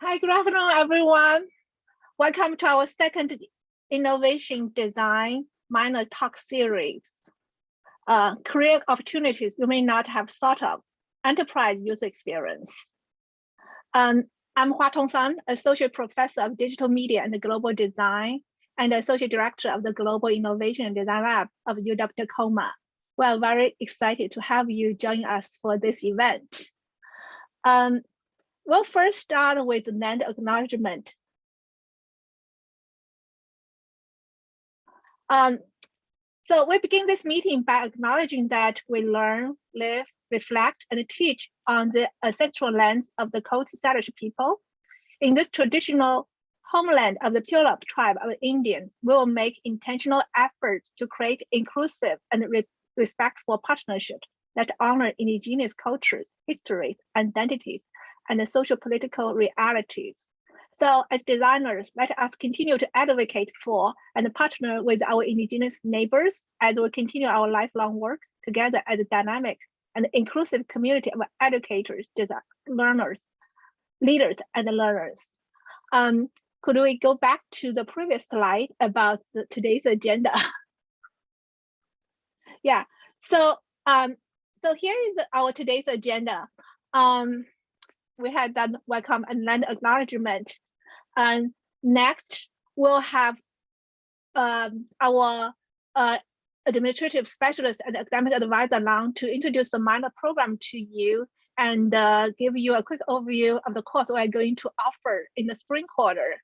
Hi, good afternoon, everyone. Welcome to our second Innovation Design minor talk series. Career opportunities you may not have thought of, enterprise user experience. I'm Hua Tong San, Associate Professor of Digital Media and Global Design and Associate Director of the Global Innovation and Design Lab of UW-Tacoma. We are very excited to have you join us for this event. We'll first start with land acknowledgement. So we begin this meeting by acknowledging that we learn, live, reflect, and teach on the ancestral lands of the Coast Salish people. In this traditional homeland of the Puyallup tribe of Indians, we will make intentional efforts to create inclusive and respectful partnerships that honor indigenous cultures, histories, identities, and social-political realities. So as designers, let us continue to advocate for and partner with our indigenous neighbors as we continue our lifelong work together as a dynamic and inclusive community of educators, learners, leaders, and learners. Could we go back to the previous slide about today's agenda? Yeah, so here is our today's agenda. We had done welcome and land acknowledgement. And next, we'll have our administrative specialist and academic advisor along to introduce the minor program to you and give you a quick overview of the course we're going to offer in the spring quarter.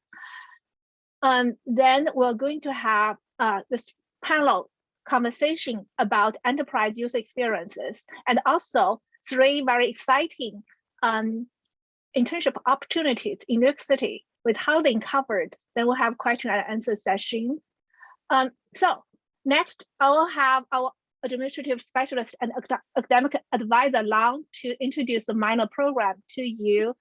Then we're going to have this panel conversation about enterprise user experiences and also 3 very exciting internship opportunities in New York City with housing covered. Then we'll have question and answer session. So next, I will have our administrative specialist and academic advisor, Lang, to introduce the minor program to you.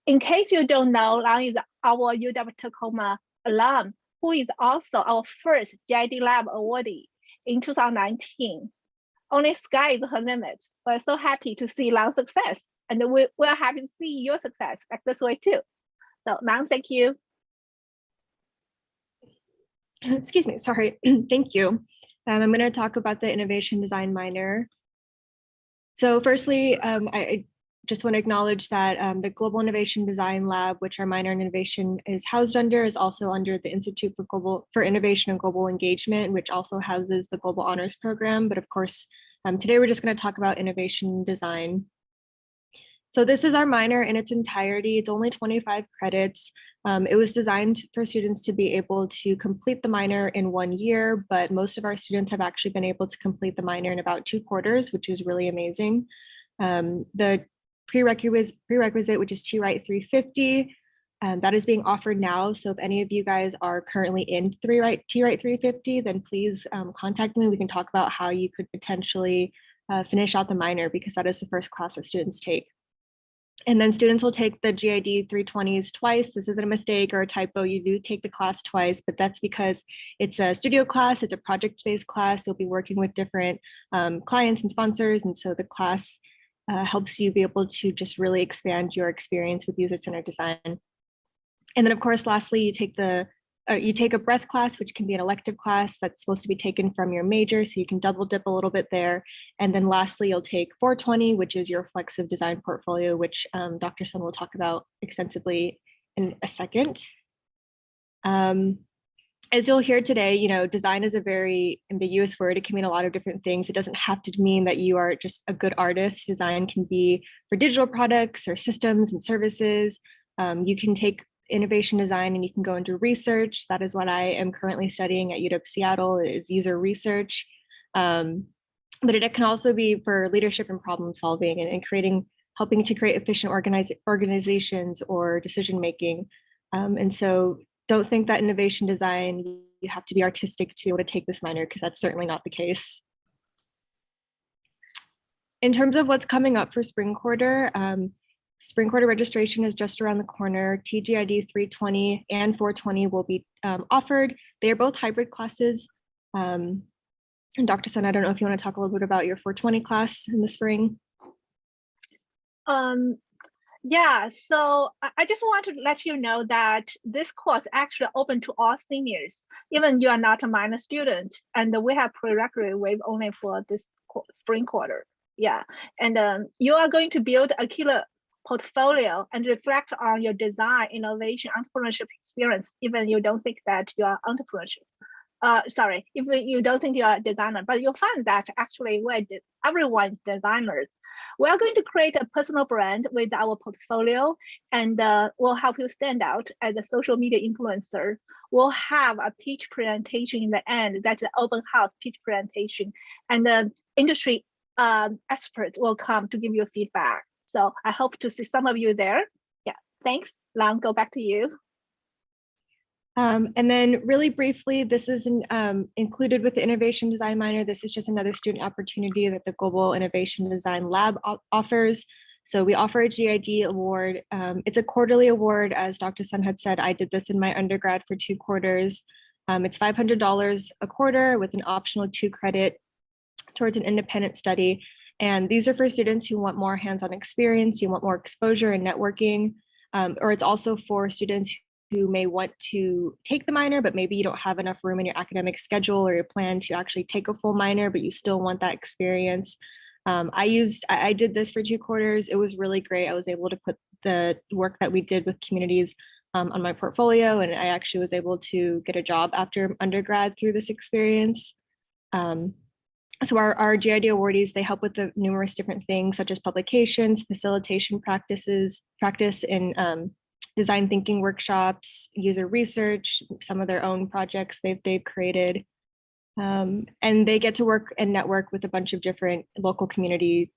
In case you don't know, Lang is our UW-Tacoma alum, who is also our first GID Lab awardee in 2019. Only sky is her limit. We're so happy to see Lang's success. And we're happy to see your success back this way too. So Lang, thank you. Excuse me, sorry, thank you. I'm going to talk about the innovation design minor. So firstly, I just want to acknowledge that the Global Innovation Design Lab, which our minor in innovation is housed under, is also under the Institute for Innovation and Global Engagement, which also houses the Global Honors Program. But of course, today we're just going to talk about innovation design. So this is our minor in its entirety. It's only 25 credits. It was designed for students to be able to complete the minor in 1 year, but most of our students have actually been able to complete the minor in about 2 quarters, which is really amazing. The prerequisite, which is TWrite 350, that is being offered now. So if any of you guys are currently in TWrite 350, then please contact me. We can talk about how you could potentially finish out the minor, because that is the first class that students take. And then students will take the GID 320s twice. This isn't a mistake or a typo. You do take the class twice, but that's because it's a studio class. It's a project-based class. You'll be working with different clients and sponsors. And so the class helps you be able to just really expand your experience with user-centered design. And then of course, lastly, you take a breadth class, which can be an elective class that's supposed to be taken from your major, so you can double dip a little bit there. And then lastly, you'll take 420, which is your reflexive design portfolio, which Dr. Sun will talk about extensively in a second. As you'll hear today, design is a very ambiguous word. It can mean a lot of different things. It doesn't have to mean that you are just a good artist. Design can be for digital products or systems and services. You can take innovation design and you can go into research. That is what I am currently studying at UW Seattle, is user research. But it can also be for leadership and problem solving and helping to create efficient organizations or decision making. And so don't think that innovation design, you have to be artistic to be able to take this minor, because that's certainly not the case. In terms of what's coming up for spring quarter registration is just around the corner. TGID 320 and 420 will be offered. They are both hybrid classes. And Dr. Sun, I don't know if you want to talk a little bit about your 420 class in the spring. Yeah, so I just want to let you know that this course actually open to all seniors, even you are not a minor student, and we have prerequisite waive only for this spring quarter. Yeah, and you are going to build a killer portfolio and reflect on your design, innovation, entrepreneurship experience, even you don't think that you are entrepreneurship. Sorry, if you don't think you're a designer, but you'll find that actually everyone's designers. We are going to create a personal brand with our portfolio, and we'll help you stand out as a social media influencer. We'll have a pitch presentation in the end. That's an open house pitch presentation, and the industry experts will come to give you feedback. So I hope to see some of you there. Yeah, thanks. Lang, go back to you. And then really briefly, this is included with the Innovation Design Minor. This is just another student opportunity that the Global Innovation Design Lab offers. So we offer a GID award. It's a quarterly award. As Dr. Sun had said, I did this in my undergrad for 2 quarters. It's $500 a quarter with an optional 2 credit towards an independent study. And these are for students who want more hands-on experience, you want more exposure and networking, or it's also for students who may want to take the minor, but maybe you don't have enough room in your academic schedule or your plan to actually take a full minor, but you still want that experience. I did this for 2 quarters. It was really great. I was able to put the work that we did with communities on my portfolio, and I actually was able to get a job after undergrad through this experience. So our GID awardees, they help with the numerous different things such as publications, facilitation practice in design thinking workshops, user research, some of their own projects they've created. And they get to work and network with a bunch of different local community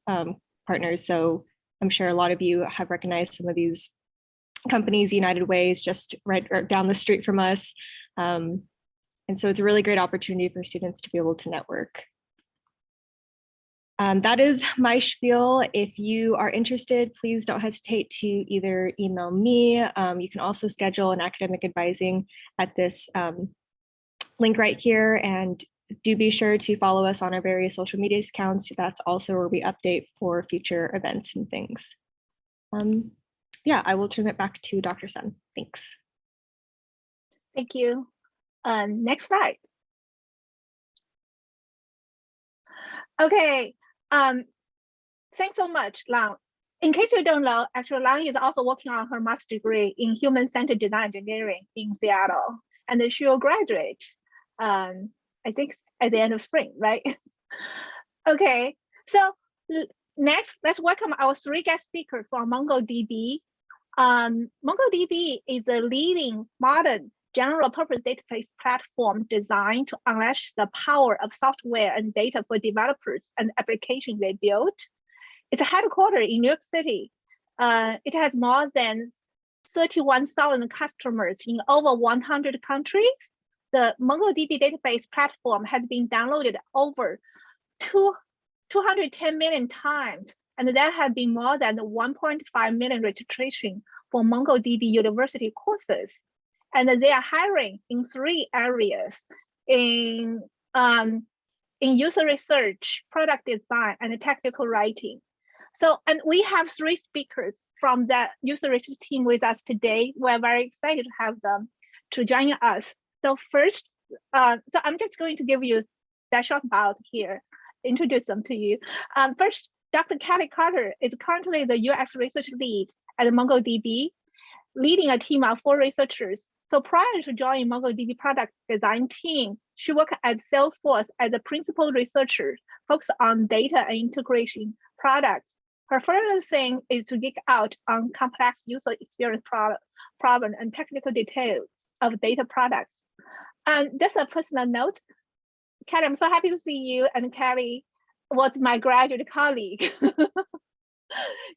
partners. So I'm sure a lot of you have recognized some of these companies, United Ways, just right down the street from us. And so it's a really great opportunity for students to be able to network. That is my spiel. If you are interested, please don't hesitate to either email me. You can also schedule an academic advising at this link right here. And do be sure to follow us on our various social media accounts. That's also where we update for future events and things. Yeah, I will turn it back to Dr. Sun. Thanks. Thank you. Next slide. Okay. Thanks so much, Lang. In case you don't know, actually, Lang is also working on her master's degree in human-centered design engineering in Seattle, and she will graduate, I think, at the end of spring, right? Okay, so next, let's welcome our 3 guest speakers from MongoDB. MongoDB is a leading modern general-purpose database platform designed to unleash the power of software and data for developers and applications they build. It's headquartered in New York City. It has more than 31,000 customers in over 100 countries. The MongoDB database platform has been downloaded over 210 million times, and there have been more than 1.5 million registrations for MongoDB University courses. And they are hiring in 3 areas: in user research, product design, and technical writing. So, and we have 3 speakers from the user research team with us today. We're very excited to have them to join us. So first, so I'm just going to give you that short about here, introduce them to you. First, Dr. Kelly Carter is currently the UX research lead at MongoDB, leading a team of 4 researchers. So prior to joining MongoDB product design team, she worked at Salesforce as a principal researcher, focused on data and integration products. Her favorite thing is to geek out on complex user experience problem and technical details of data products. And just a personal note, Kelly, I'm so happy to see you, and Kelly was my graduate colleague.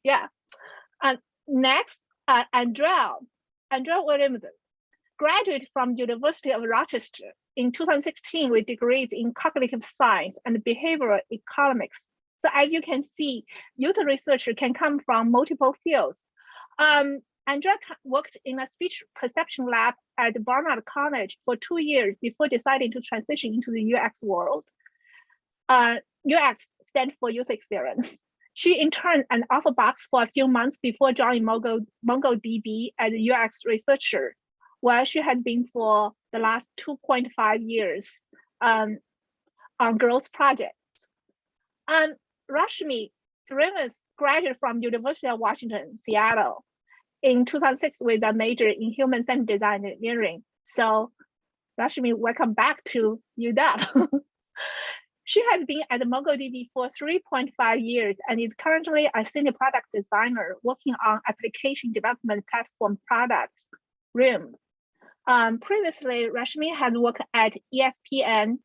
Yeah. And next, Andrea Williams, graduated from University of Rochester in 2016 with degrees in cognitive science and behavioral economics. So as you can see, user research can come from multiple fields. Andrea worked in a speech perception lab at Barnard College for 2 years before deciding to transition into the UX world. UX stands for user experience. She interned at Alphabox for a few months before joining MongoDB as a UX researcher, where she had been for the last 2.5 years on growth projects. Rashmi Srinivas graduated from University of Washington, Seattle in 2006 with a major in human-centered design engineering. So Rashmi, welcome back to UW. She has been at MongoDB for 3.5 years and is currently a senior product designer working on application development platform products, RIM. Previously, Rashmi has worked at ESPN,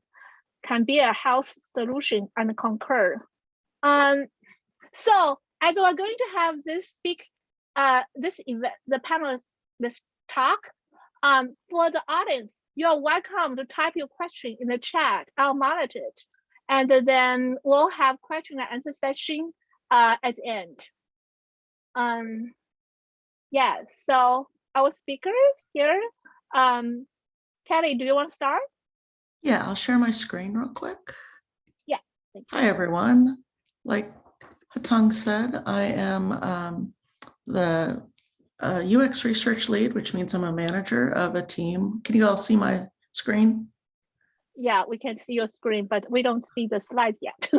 Cambia Health Solution, and Concur. So as we're going to have this this event, the panelists, this talk, for the audience, you're welcome to type your question in the chat. I'll monitor it. And then we'll have question and answer session at the end. Yeah, so our speakers here, Kelly, do you want to start? Yeah, I'll share my screen real quick. Yeah, thank you. Hi, everyone. Like Hatang said, I am the UX research lead, which means I'm a manager of a team. Can you all see my screen? Yeah, we can see your screen, but we don't see the slides yet.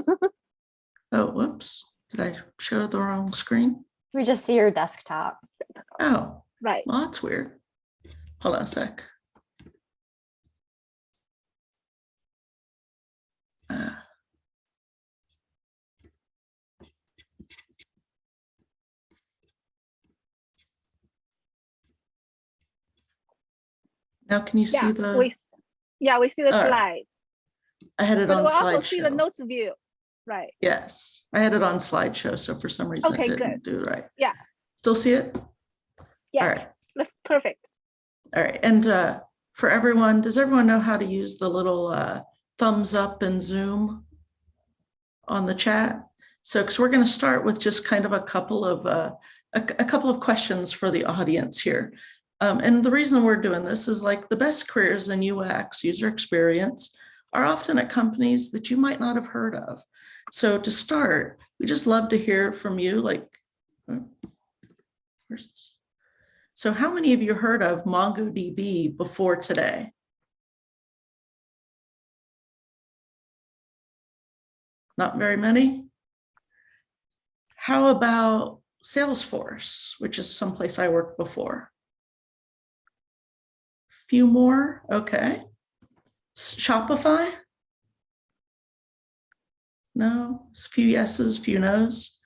Oh, whoops. Did I show the wrong screen? We just see your desktop. Oh, Right. well, that's weird. Hold on a sec. Now, can you see the? We see the slide. I had it but on we'll slideshow. also see the notes view, right? Yes, I had it on slideshow, so for some reason Okay, it didn't good. do right. Yeah. Still see it? Yes. All right. That's perfect. All right, and for everyone, does everyone know how to use the little thumbs up in Zoom on the chat? So, because we're going to start with just kind of a couple of questions for the audience here. And the reason we're doing this is like the best careers in UX, user experience, are often at companies that you might not have heard of. So to start, we just love to hear from you, like, where's this? So how many of you heard of MongoDB before today? Not very many? How about Salesforce, which is someplace I worked before? Few more, okay. Shopify? No, a few yeses, few nos.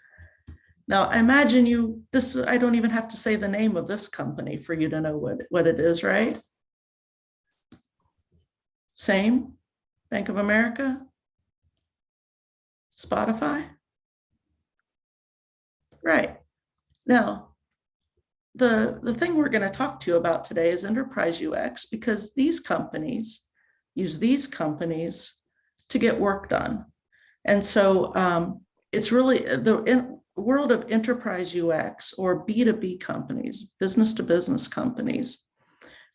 Now, I imagine I don't even have to say the name of this company for you to know what it is, right? Same, Bank of America? Spotify? Right. Now, the thing we're going to talk to you about today is enterprise UX, because these companies use these companies to get work done. And so it's really the world of enterprise UX, or B2B companies, business to business companies.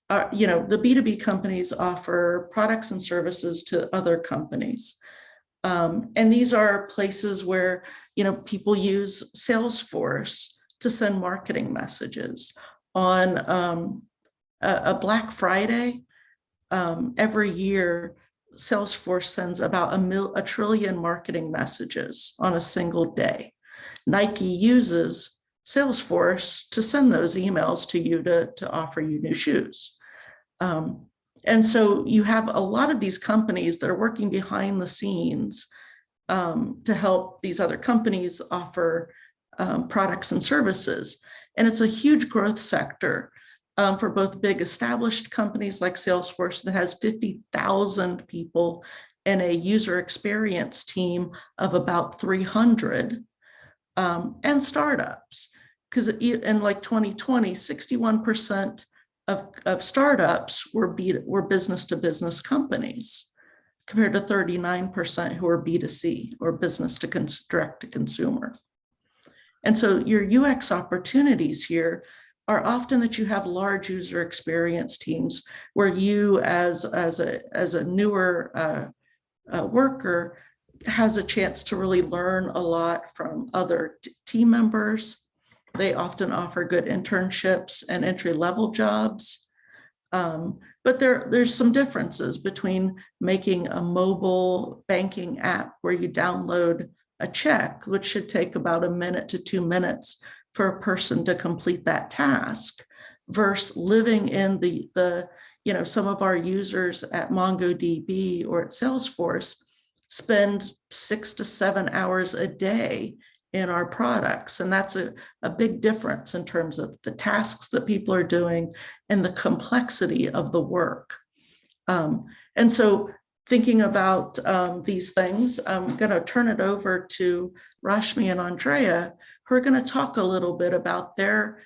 The B2B companies offer products and services to other companies. And these are places where, people use Salesforce to send marketing messages. On a Black Friday, every year, Salesforce sends about a trillion marketing messages on a single day. Nike uses Salesforce to send those emails to you to offer you new shoes. And so you have a lot of these companies that are working behind the scenes to help these other companies offer products and services. And it's a huge growth sector for both big established companies like Salesforce that has 50,000 people and a user experience team of about 300, and startups. Because in like 2020, 61% of startups were business to business companies, compared to 39% who are B2C, or business to direct to consumer. And so your UX opportunities here are often that you have large user experience teams where you, as a newer worker, has a chance to really learn a lot from other team members. They often offer good internships and entry-level jobs. But there's some differences between making a mobile banking app where you download a check, which should take about 1 minute to 2 minutes for a person to complete that task, versus living in the some of our users at MongoDB or at Salesforce spend 6 to 7 hours a day in our products. And that's a big difference in terms of the tasks that people are doing and the complexity of the work. And so thinking about these things, I'm going to turn it over to Rashmi and Andrea, who are going to talk a little bit about their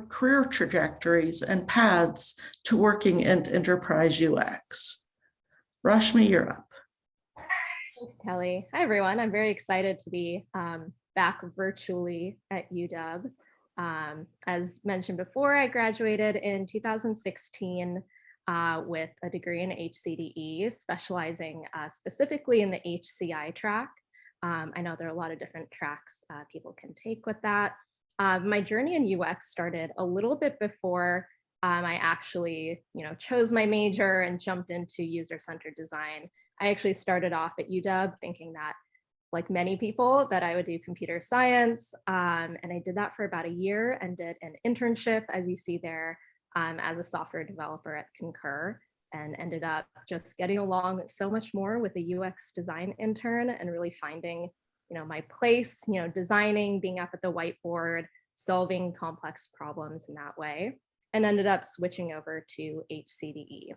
career trajectories and paths to working in enterprise UX. Rashmi, you're up. Thanks, Kelly. Hi, everyone. I'm very excited to be back virtually at UW. As mentioned before, I graduated in 2016 with a degree in HCDE, specializing specifically in the HCI track. I know there are a lot of different tracks people can take with that. My journey in UX started a little bit before I actually, chose my major and jumped into user-centered design. I actually started off at UW thinking that, like many people, that I would do computer science. And I did that for about a year and did an internship, as you see there, as a software developer at Concur, and ended up just getting along so much more with a UX design intern and really finding, my place, designing, being up at the whiteboard, solving complex problems in that way, and ended up switching over to HCDE.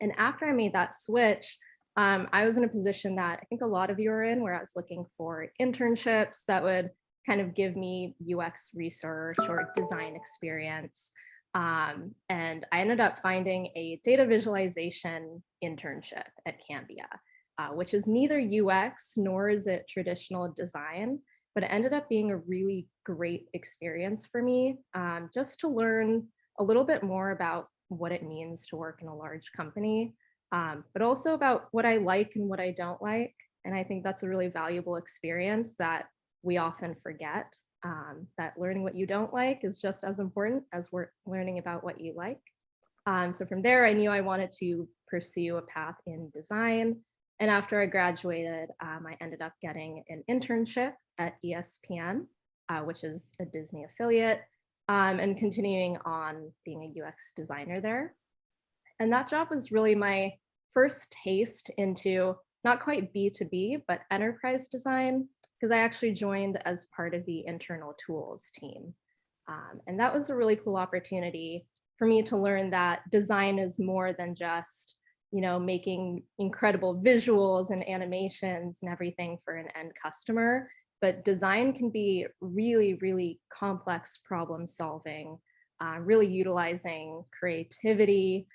And after I made that switch, I was in a position that I think a lot of you are in, where I was looking for internships that would kind of give me UX research or design experience. And I ended up finding a data visualization internship at Cambia, which is neither UX nor is it traditional design, but it ended up being a really great experience for me, just to learn a little bit more about what it means to work in a large company. But also about what I like and what I don't like. And I think that's a really valuable experience that we often forget, that learning what you don't like is just as important as learning about what you like. So from there, I knew I wanted to pursue a path in design. And after I graduated, I ended up getting an internship at ESPN, which is a Disney affiliate, and continuing on being a UX designer there. And that job was really my first taste into not quite B2B, but enterprise design, because I actually joined as part of the internal tools team. And that was a really cool opportunity for me to learn that design is more than just, making incredible visuals and animations and everything for an end customer, but design can be really, really complex problem solving, really utilizing creativity,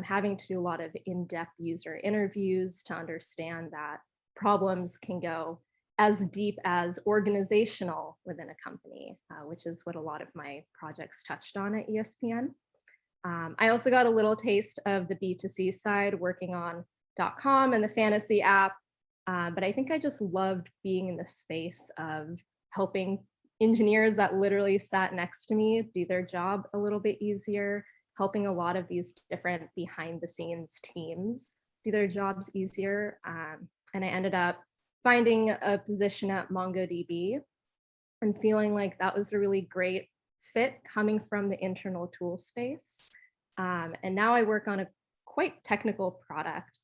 having to do a lot of in-depth user interviews to understand that problems can go as deep as organizational within a company, which is what a lot of my projects touched on at ESPN. I also got a little taste of the B2C side, working on .com and the fantasy app, but I think I just loved being in the space of helping engineers that literally sat next to me do their job a little bit easier, helping a lot of these different behind the scenes teams do their jobs easier. And I ended up finding a position at MongoDB and feeling like that was a really great fit coming from the internal tool space. And now I work on a quite technical product,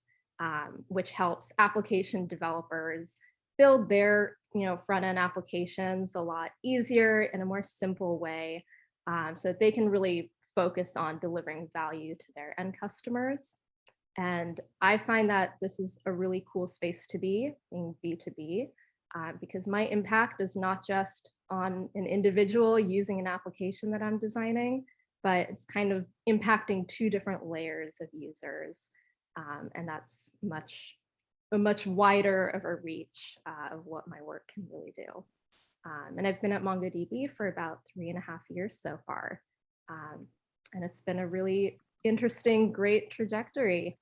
which helps application developers build their front-end applications a lot easier in a more simple way, so that they can really focus on delivering value to their end customers. And I find that this is a really cool space to be in B2B, because my impact is not just on an individual using an application that I'm designing, but it's kind of impacting two different layers of users. And that's a much wider of a reach of what my work can really do. And I've been at MongoDB for about 3.5 years so far. And it's been a really interesting, great trajectory.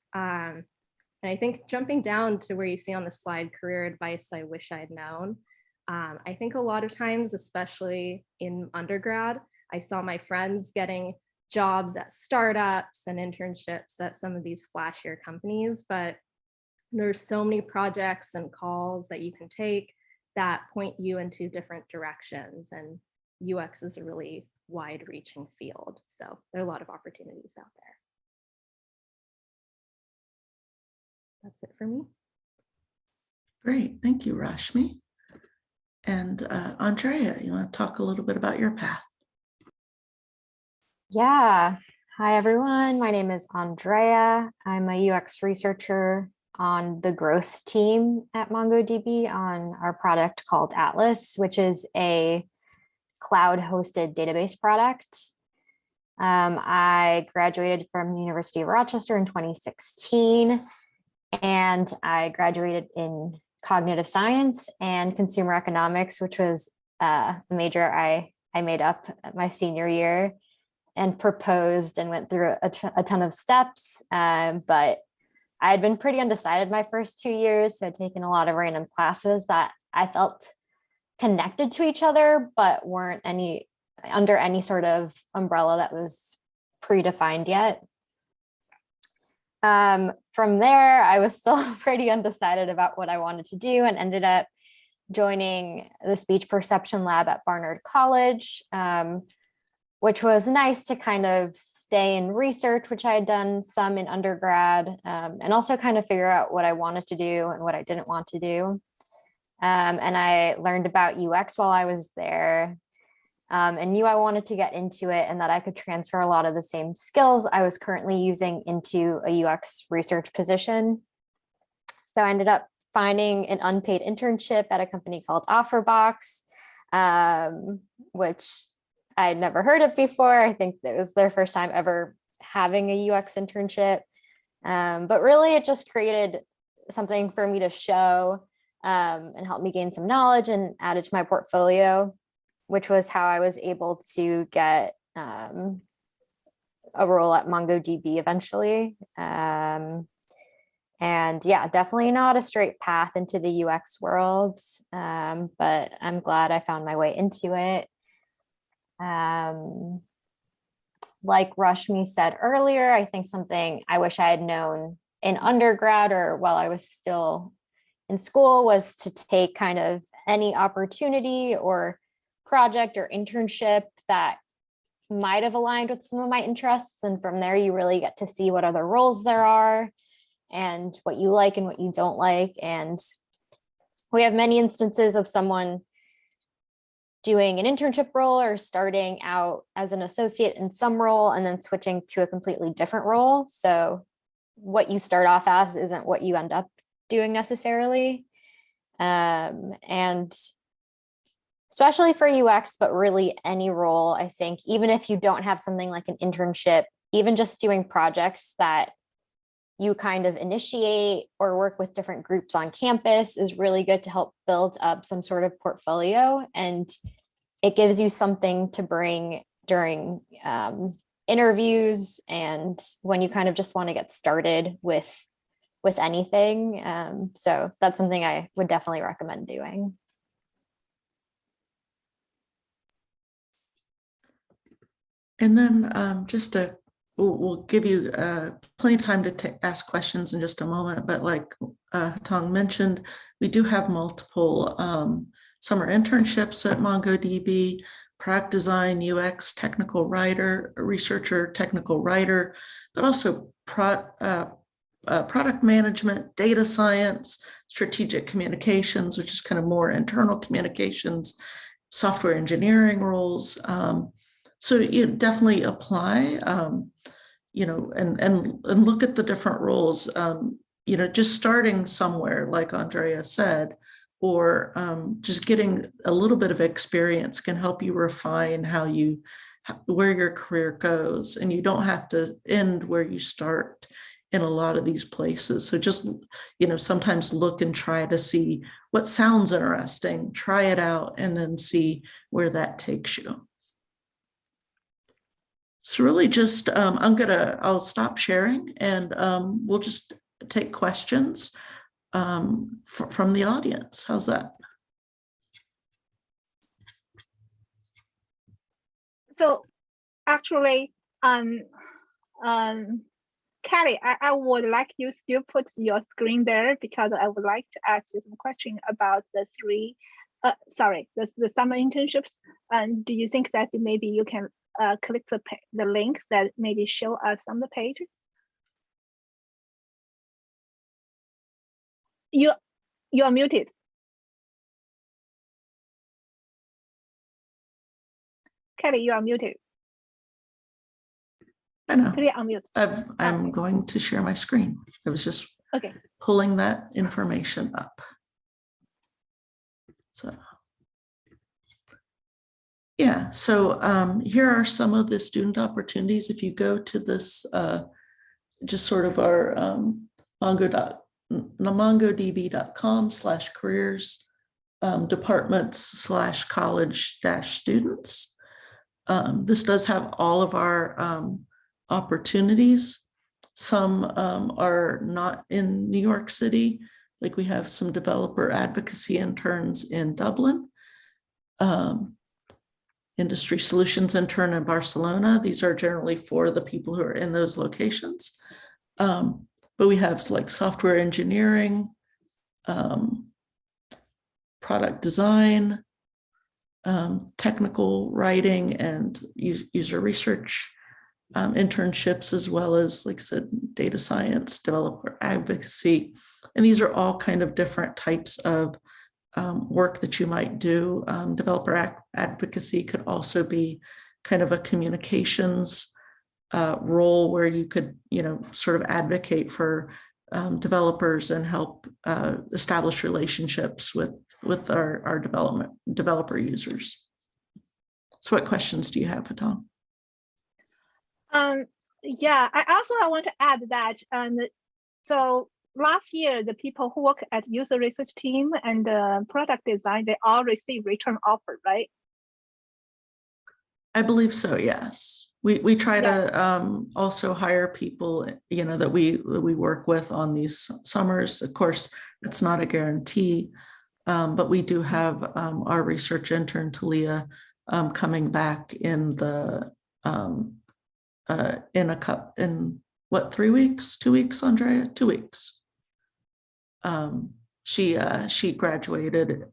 And I think jumping down to where you see on the slide, career advice I wish I'd known. I think a lot of times, especially in undergrad, I saw my friends getting jobs at startups and internships at some of these flashier companies, but there's so many projects and calls that you can take that point you into different directions. And UX is a really wide reaching field. So there are a lot of opportunities out there. That's it for me. Great, thank you, Rashmi. And Andrea, you want to talk a little bit about your path? Yeah. Hi, everyone. My name is Andrea. I'm a UX researcher on the growth team at MongoDB on our product called Atlas, which is a cloud-hosted database product. I graduated from the University of Rochester in 2016, and I graduated in cognitive science and consumer economics, which was a major I made up my senior year and proposed and went through a ton of steps. But I had been pretty undecided my first 2 years, so I'd taken a lot of random classes that I felt connected to each other, but weren't under any sort of umbrella that was predefined yet. From there, I was still pretty undecided about what I wanted to do and ended up joining the speech perception lab at Barnard College, which was nice to kind of stay in research, which I had done some in undergrad, and also kind of figure out what I wanted to do and what I didn't want to do. And I learned about UX while I was there, and knew I wanted to get into it and that I could transfer a lot of the same skills I was currently using into a UX research position. So I ended up finding an unpaid internship at a company called OfferBox, which I'd never heard of before. I think it was their first time ever having a UX internship. But really it just created something for me to show and help me gain some knowledge and add it to my portfolio, which was how I was able to get a role at MongoDB eventually. And yeah, definitely not a straight path into the UX world, but I'm glad I found my way into it. Like Rashmi said earlier, I think something I wish I had known in undergrad or while I was still in school was to take kind of any opportunity or project or internship that might have aligned with some of my interests. And from there, you really get to see what other roles there are and what you like and what you don't like. And we have many instances of someone doing an internship role or starting out as an associate in some role and then switching to a completely different role. So what you start off as isn't what you end up doing necessarily. And especially for UX, but really any role, I think, even if you don't have something like an internship, even just doing projects that you kind of initiate or work with different groups on campus is really good to help build up some sort of portfolio. And it gives you something to bring during interviews and when you kind of just want to get started with anything. So that's something I would definitely recommend doing. And then we'll give you plenty of time to ask questions in just a moment, but like Tong mentioned, we do have multiple summer internships at MongoDB, product design, UX, technical writer, researcher, technical writer, but also product management, data science, strategic communications, which is kind of more internal communications, software engineering roles. So you definitely apply, and look at the different roles, just starting somewhere, like Andrea said, or just getting a little bit of experience can help you refine where your career goes. And you don't have to end where you start in a lot of these places. So just, sometimes look and try to see what sounds interesting, try it out, and then see where that takes you. So really just, I'll stop sharing and we'll just take questions from the audience. How's that? So actually, Kelly, I would like you still put your screen there because I would like to ask you some question about the the summer internships. And do you think that maybe you can click the link that maybe show us on the page? You are muted. Kelly, you are muted. I know. Could you unmute? I'm going to share my screen. I was just pulling that information up. So yeah, so here are some of the student opportunities. If you go to this, just sort of our mongodb.com/careers departments/college-students. This does have all of our opportunities. Some are not in New York City, like we have some developer advocacy interns in Dublin, industry solutions intern in Barcelona. These are generally for the people who are in those locations. But we have like software engineering, product design, technical writing and user research internships, as well as, like I said, data science, developer advocacy. And these are all kind of different types of work that you might do. Developer advocacy could also be kind of a communications role where you could, sort of advocate for developers and help establish relationships with our developer users. So what questions do you have, Patan? Yeah, I want to add that, so last year, the people who work at user research team and product design, they all receive return offer, right? I believe so, yes. We try to also hire people, that we work with on these summers. Of course, it's not a guarantee, but we do have our research intern, Talia, coming back in the in what, 3 weeks, 2 weeks, Andrea? 2 weeks. She graduated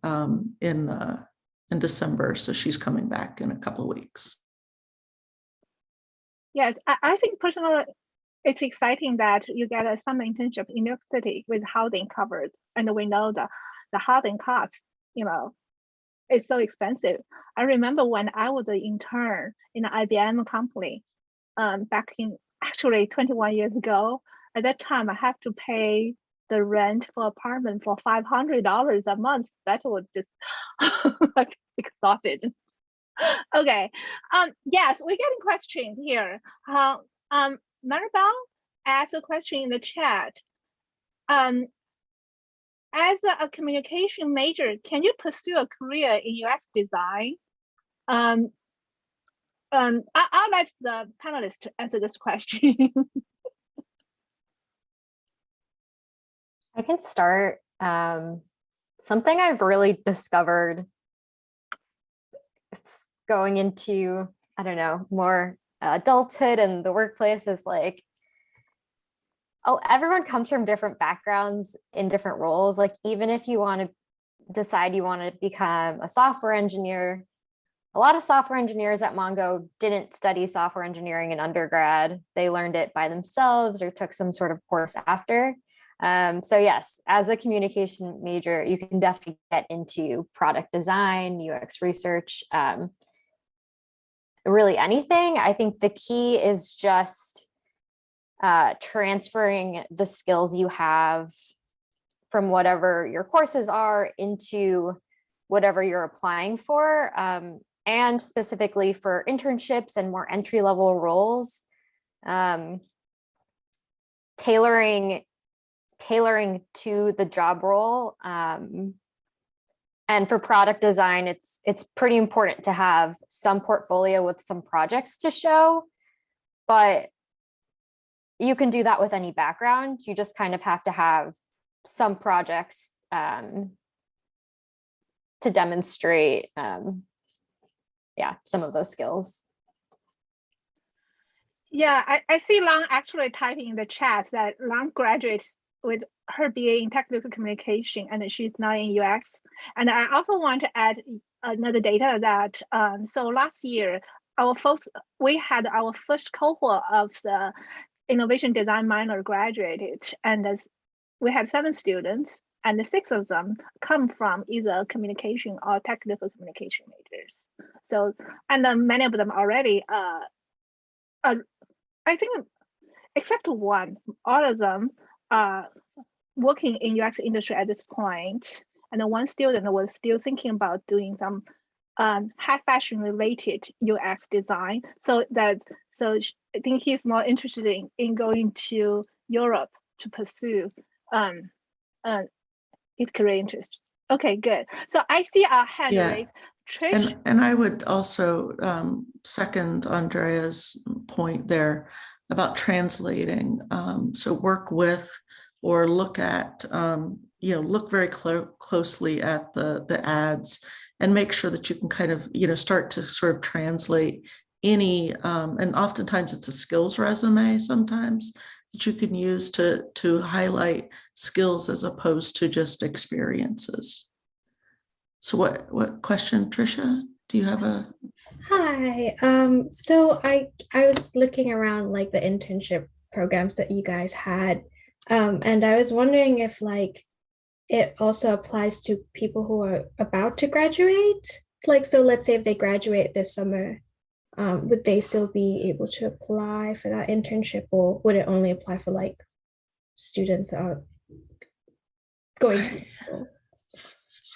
in December, so she's coming back in a couple of weeks. Yes, I think personally, it's exciting that you get a summer internship in New York City with housing covered, and we know the housing costs, it's so expensive. I remember when I was an intern in an IBM company, back in actually 21 years ago. At that time, I have to pay the rent for apartment for $500 a month. That was just like exhausted. Okay. Yes, we're getting questions here. Maribel asked a question in the chat. As a communication major, can you pursue a career in UX design? I'll let the panelists answer this question. I can start. Something I've really discovered, it's going into, I don't know, more adulthood and the workplace, is like, everyone comes from different backgrounds in different roles. Like, even if you want to decide you want to become a software engineer, a lot of software engineers at Mongo didn't study software engineering in undergrad. They learned it by themselves or took some sort of course after. So yes, as a communication major, you can definitely get into product design, UX research, really anything. I think the key is just transferring the skills you have from whatever your courses are into whatever you're applying for. And specifically for internships and more entry-level roles, tailoring to the job role. And for product design, it's pretty important to have some portfolio with some projects to show, but you can do that with any background. You just kind of have to have some projects to demonstrate, some of those skills. Yeah, I see Lang actually typing in the chat that Lang graduates with her BA in technical communication, and she's now in UX. And I also want to add another data that so last year we had our first cohort of the innovation design minor graduated, and we had 7 students, and 6 of them come from either communication or technical communication majors. So, and many of them already, I think, except one, all of them are working in UX industry at this point. And then one student was still thinking about doing some high fashion related UX design. So I think he's more interested in going to Europe to pursue his career interest. Okay, good. So I see our hand raised. Trish? And I would also second Andrea's point there about translating. So work with or look at, look very closely at the ads and make sure that you can kind of, start to sort of translate any, and oftentimes it's a skills resume sometimes that you can use to highlight skills as opposed to just experiences. So what question, Trisha? Do you have a? Hi. So I was looking around like the internship programs that you guys had, and I was wondering if like it also applies to people who are about to graduate. Like, so let's say if they graduate this summer, would they still be able to apply for that internship, or would it only apply for like students that are going to school?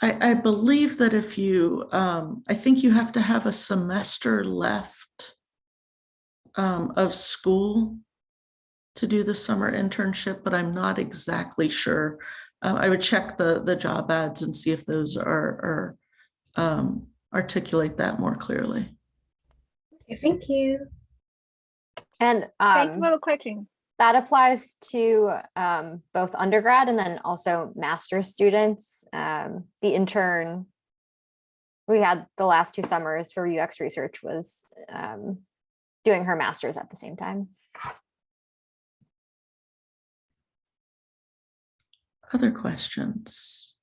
I believe that if you, I think you have to have a semester left of school to do the summer internship, but I'm not exactly sure. I would check the job ads and see if those are articulate that more clearly. Okay, thank you. And thanks for the question. That applies to both undergrad and then also master's students. The intern we had the last 2 summers for UX research was doing her master's at the same time. Other questions?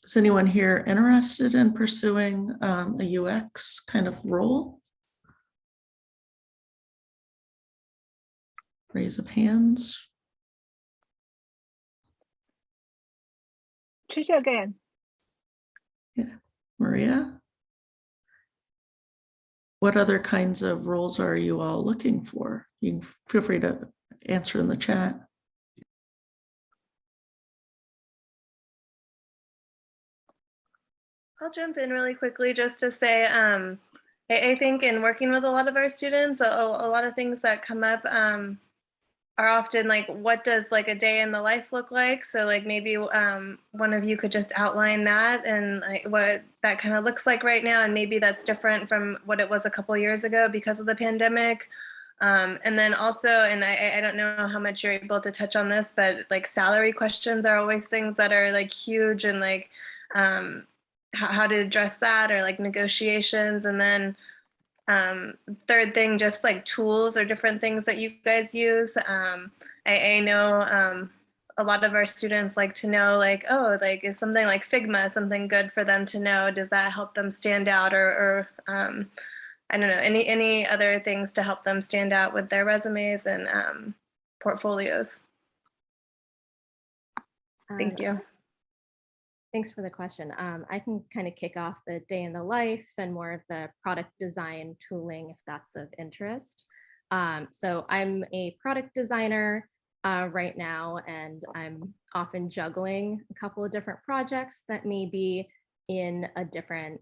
Is anyone here interested in pursuing a UX kind of role? Raise of hands. Trisha again. Yeah, Maria. What other kinds of roles are you all looking for? You can feel free to answer in the chat. I'll jump in really quickly just to say, I think in working with a lot of our students, a lot of things that come up are often like, what does like a day in the life look like? So like maybe one of you could just outline that and like what that kind of looks like right now. And maybe that's different from what it was a couple years ago because of the pandemic. And then also, and I don't know how much you're able to touch on this, but like salary questions are always things that are like huge, and like how to address that, or like negotiations. And then third thing, just like tools or different things that you guys use. I know a lot of our students like to know like, oh, like is something like Figma something good for them to know? Does that help them stand out? Or I don't know, any other things to help them stand out with their resumes and portfolios? Thank you. Thanks for the question. I can kind of kick off the day in the life and more of the product design tooling if that's of interest. So I'm a product designer right now, and I'm often juggling a couple of different projects that may be in a different,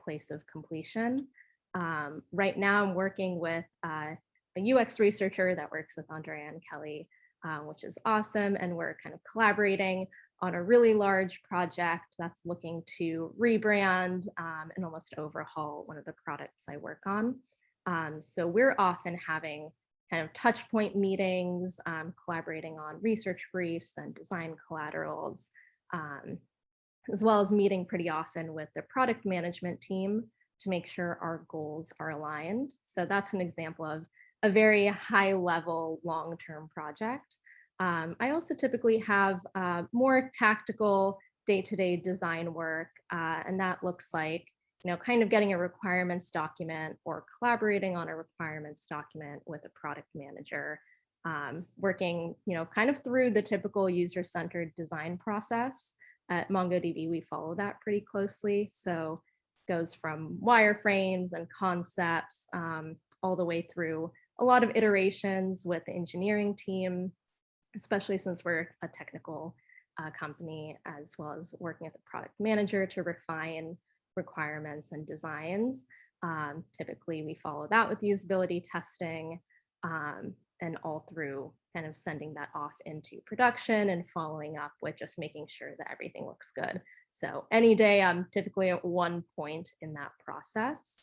place of completion. Right now I'm working with a UX researcher that works with Andrea and Kelly, which is awesome. And we're kind of collaborating on a really large project that's looking to rebrand and almost overhaul one of the products I work on. So we're often having kind of touch point meetings, collaborating on research briefs and design collaterals, as well as meeting pretty often with the product management team to make sure our goals are aligned. So that's an example of a very high level long-term project. I also typically have more tactical day-to-day design work, and that looks like kind of getting a requirements document or collaborating on a requirements document with a product manager, working kind of through the typical user-centered design process. At MongoDB, we follow that pretty closely. So it goes from wireframes and concepts all the way through a lot of iterations with the engineering team, especially since we're a technical company, as well as working with the product manager to refine requirements and designs. Typically, we follow that with usability testing, and all through kind of sending that off into production and following up with just making sure that everything looks good. So any day, I'm typically at one point in that process.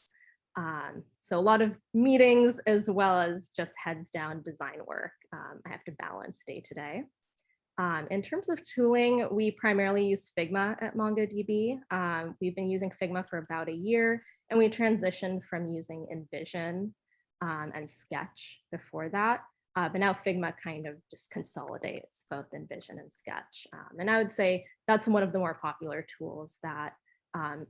So a lot of meetings as well as just heads down design work. I have to balance day to day. In terms of tooling, we primarily use Figma at MongoDB. We've been using Figma for about a year, and we transitioned from using InVision and Sketch before that. But now Figma kind of just consolidates both InVision and Sketch. And I would say that's one of the more popular tools that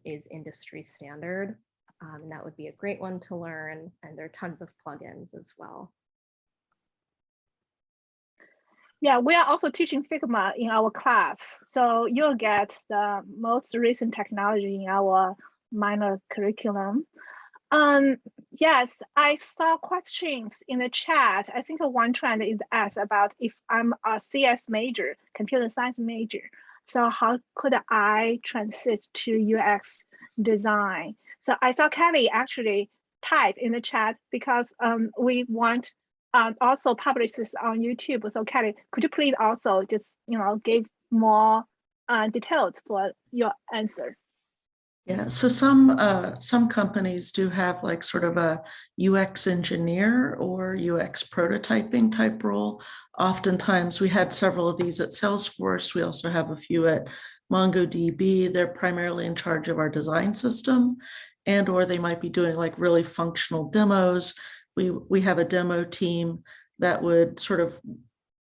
is industry standard. And that would be a great one to learn. And there are tons of plugins as well. Yeah, we are also teaching Figma in our class. So you'll get the most recent technology in our minor curriculum. Yes, I saw questions in the chat. I think one trend is asked about if I'm a CS major, computer science major. So how could I transit to UX design? So I saw Kelly actually type in the chat because we want also publish this on YouTube. So Kelly, could you please also just give more details for your answer? Yeah, so some companies do have like sort of a UX engineer or UX prototyping type role. Oftentimes we had several of these at Salesforce. We also have a few at MongoDB. They're primarily in charge of our design system, and or they might be doing like really functional demos. We have a demo team that would sort of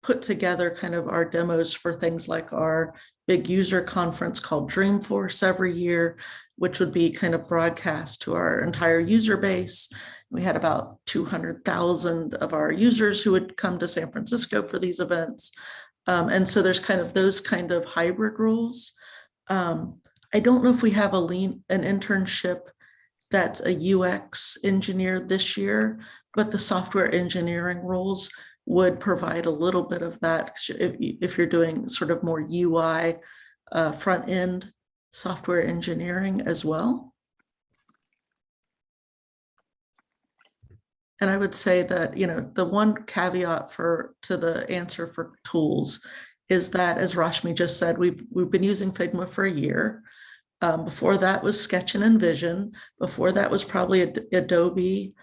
put together kind of our demos for things like our big user conference called Dreamforce every year, which would be kind of broadcast to our entire user base. We had about 200,000 of our users who would come to San Francisco for these events. And so there's kind of those kind of hybrid roles. I don't know if we have an internship that's a UX engineer this year, but the software engineering roles would provide a little bit of that if you're doing sort of more UI front end software engineering as well. And I would say that, the one caveat to the answer for tools is that, as Rashmi just said, we've been using Figma for a year. Before that was Sketch and InVision. Before that was probably Adobe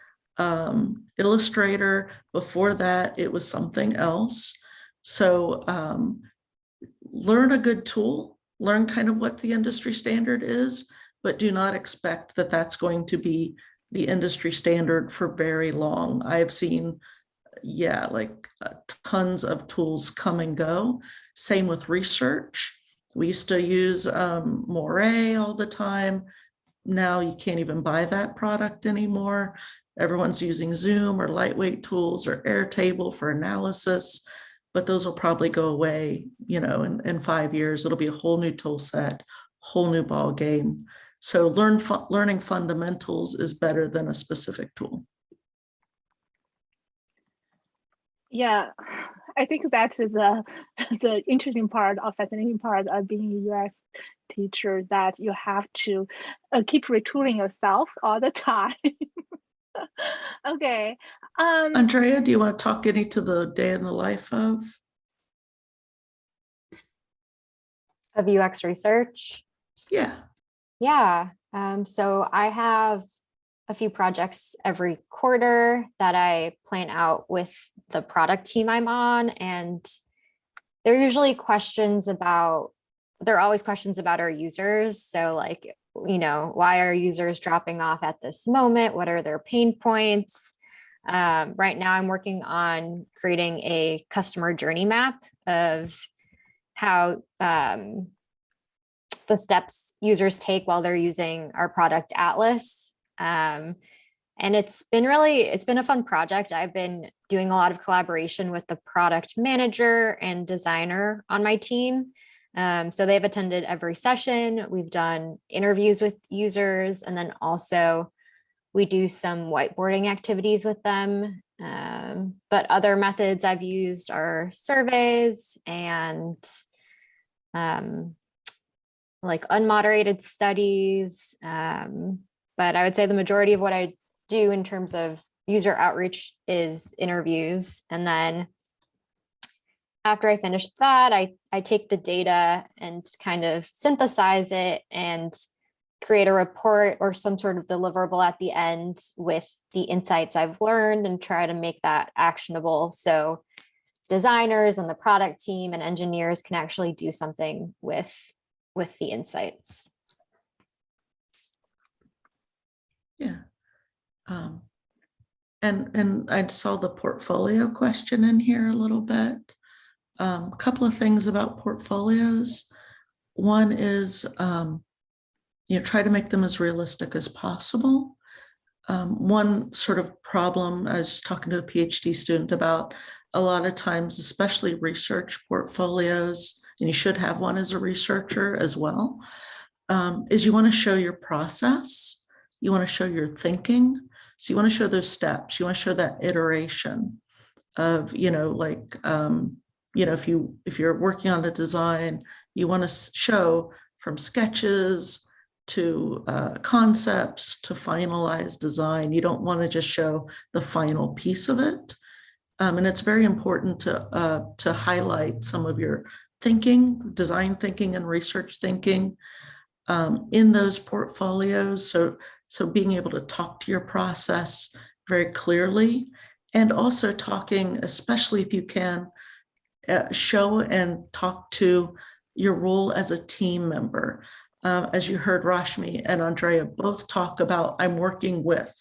Illustrator. Before that, it was something else. So learn a good tool, learn kind of what the industry standard is, but do not expect that that's going to be the industry standard for very long. I've seen, tons of tools come and go. Same with research. We used to use Moray all the time. Now you can't even buy that product anymore. Everyone's using Zoom or lightweight tools or Airtable for analysis, but those will probably go away, in 5 years. It'll be a whole new tool set, whole new ball game. So learning fundamentals is better than a specific tool. Yeah, I think that's the interesting part or fascinating part of being a UX teacher, that you have to keep retooling yourself all the time. Okay. Andrea, do you want to talk any to the day in the life of UX research? Yeah. Yeah. So I have a few projects every quarter that I plan out with the product team I'm on. And they're usually there are always questions about our users. So like, why are users dropping off at this moment? What are their pain points? Right now I'm working on creating a customer journey map of how the steps users take while they're using our product Atlas. And it's been a fun project. I've been doing a lot of collaboration with the product manager and designer on my team. So they've attended every session. We've done interviews with users, and then also we do some whiteboarding activities with them. But other methods I've used are surveys and like unmoderated studies. But I would say the majority of what I do in terms of user outreach is interviews. And then after I finish that, I take the data and kind of synthesize it and create a report or some sort of deliverable at the end with the insights I've learned and try to make that actionable. So designers and the product team and engineers can actually do something with the insights. Yeah. And I saw the portfolio question in here a little bit. A couple of things about portfolios. One is, try to make them as realistic as possible. One sort of problem, I was just talking to a PhD student about, a lot of times, especially research portfolios, and you should have one as a researcher as well, is you want to show your process, you want to show your thinking. So you want to show those steps, you want to show that iteration of, if you're working on a design, you want to show from sketches to concepts to finalized design. You don't want to just show the final piece of it. And it's very important to highlight some of your thinking, design thinking and research thinking in those portfolios. So being able to talk to your process very clearly, and also talking, especially if you can, show and talk to your role as a team member. As you heard Rashmi and Andrea both talk about, I'm working with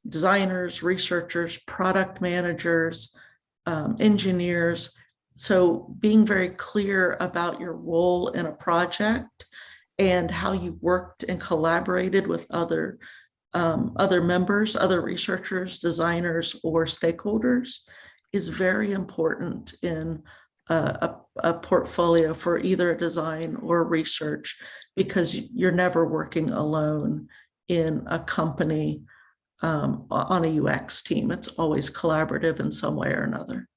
designers, researchers, product managers, engineers. So being very clear about your role in a project and how you worked and collaborated with other members, other researchers, designers, or stakeholders is very important in a portfolio for either a design or research, because you're never working alone in a company on a UX team. It's always collaborative in some way or another.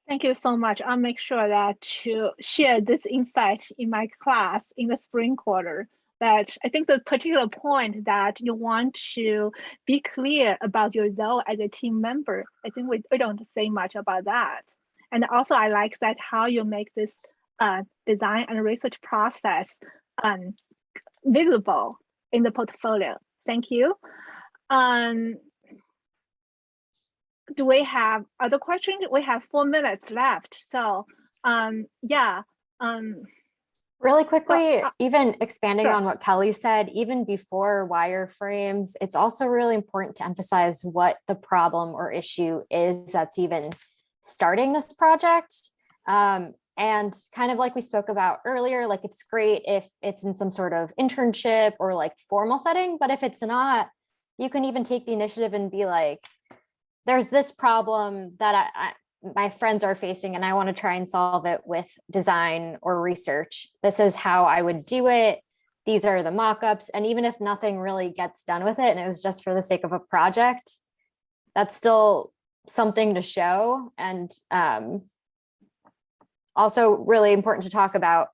Thank you so much. I'll make sure that to share this insight in my class in the spring quarter. That I think the particular point that you want to be clear about your role as a team member, I think we don't say much about that. And also I like that how you make this design and research process visible in the portfolio. Thank you. Do we have other questions? We have 4 minutes left. So yeah. Really quickly, even expanding sure. on what Kelly said, even before wireframes, it's also really important to emphasize what the problem or issue is that's even starting this project. And kind of like we spoke about earlier, like it's great if it's in some sort of internship or like formal setting, but if it's not, you can even take the initiative and be like, there's this problem that my friends are facing and I want to try and solve it with design or research. This is how I would do it. These are the mock-ups. And even if nothing really gets done with it and it was just for the sake of a project, that's still something to show. And also really important to talk about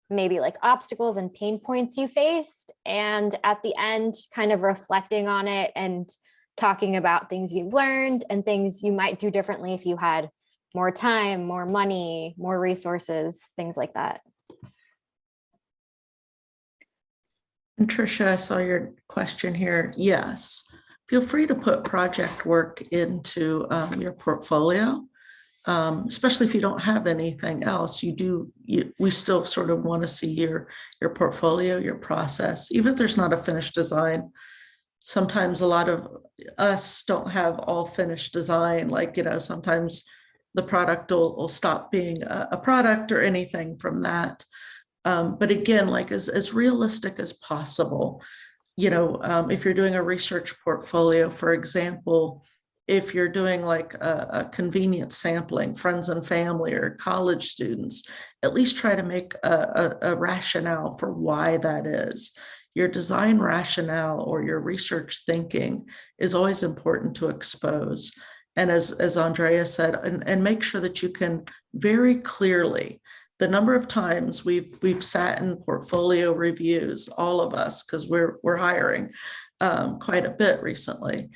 maybe like obstacles and pain points you faced. And at the end, kind of reflecting on it and talking about things you learned and things you might do differently if you had more time, more money, more resources, things like that. And Tricia, I saw your question here. Yes, feel free to put project work into your portfolio, especially if you don't have anything else. We still sort of want to see your portfolio, your process, even if there's not a finished design. Sometimes a lot of us don't have all finished design, like, sometimes the product will stop being a product or anything from that. But again, like as realistic as possible, if you're doing a research portfolio, for example, if you're doing like a convenient sampling, friends and family or college students, at least try to make a rationale for why that is. Your design rationale or your research thinking is always important to expose. And as Andrea said, and make sure that you can very clearly, the number of times we've sat in portfolio reviews, all of us, because we're hiring quite a bit recently,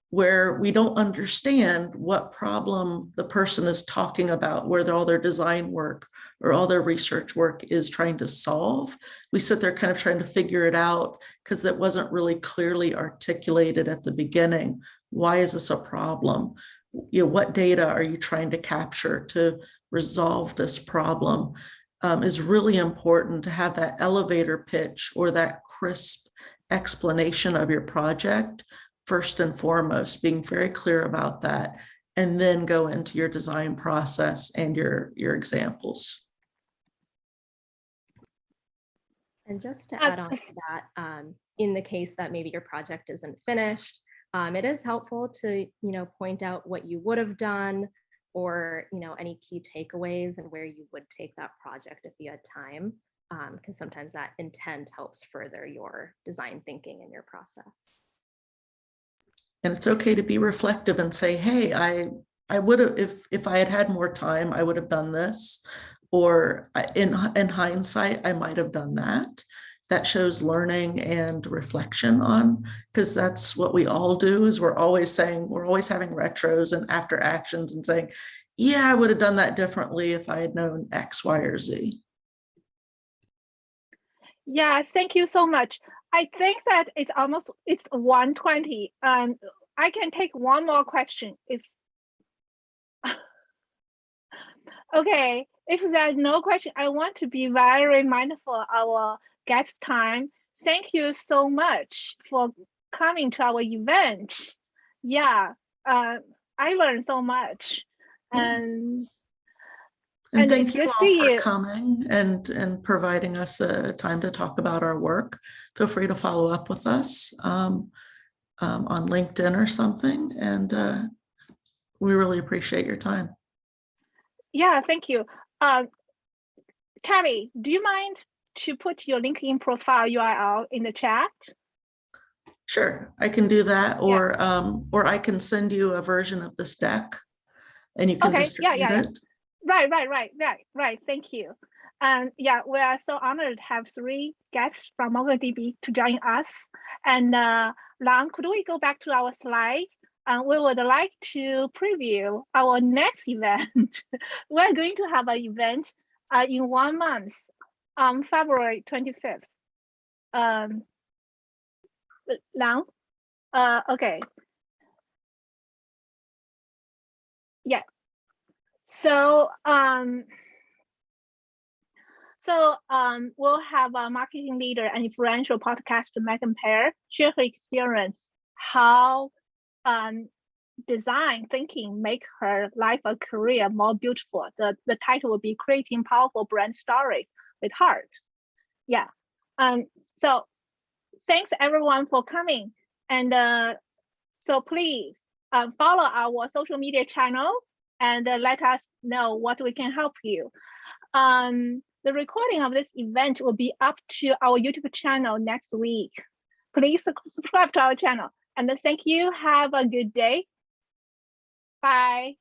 where we don't understand what problem the person is talking about, where all their design work or all their research work is trying to solve. We sit there kind of trying to figure it out because it wasn't really clearly articulated at the beginning. Why is this a problem? What data are you trying to capture to resolve this problem? Is really important to have that elevator pitch or that crisp explanation of your project first and foremost, being very clear about that, and then go into your design process and your examples. And just to add on to that, in the case that maybe your project isn't finished, it is helpful to, point out what you would have done, or, any key takeaways and where you would take that project if you had time, because sometimes that intent helps further your design thinking and your process. And it's okay to be reflective and say, hey, I would have, if I had had more time, I would have done this, or in hindsight, I might have done that. That shows learning and reflection on, because that's what we all do, is we're always having retros and after actions and saying, yeah, I would have done that differently if I had known X, Y, or Z. Yeah, thank you so much. I think that it's 1:20. I can take one more question if okay, if there's no question, I want to be very mindful of our guest time. Thank you so much for coming to our event. Yeah, I learned so much. And thank you all for coming and providing us a time to talk about our work. Feel free to follow up with us on LinkedIn or something. And we really appreciate your time. Yeah, thank you. Kelly, do you mind to put your LinkedIn profile URL in the chat? Sure, I can do that, or I can send you a version of this deck and you can distribute it. Right. Thank you. And yeah, we are so honored to have 3 guests from MongoDB to join us. And Lan, could we go back to our slide? We would like to preview our next event. We're going to have an event in 1 month on February 25th. Lan? Okay. Yeah. So we'll have a marketing leader and influential podcaster, Megan Pear, share her experience, how design thinking make her life or career more beautiful. The title will be Creating Powerful Brand Stories with Heart. Yeah. So thanks everyone for coming. And so please follow our social media channels and let us know what we can help you. The recording of this event will be up to our YouTube channel next week. Please subscribe to our channel. And thank you. Have a good day. Bye.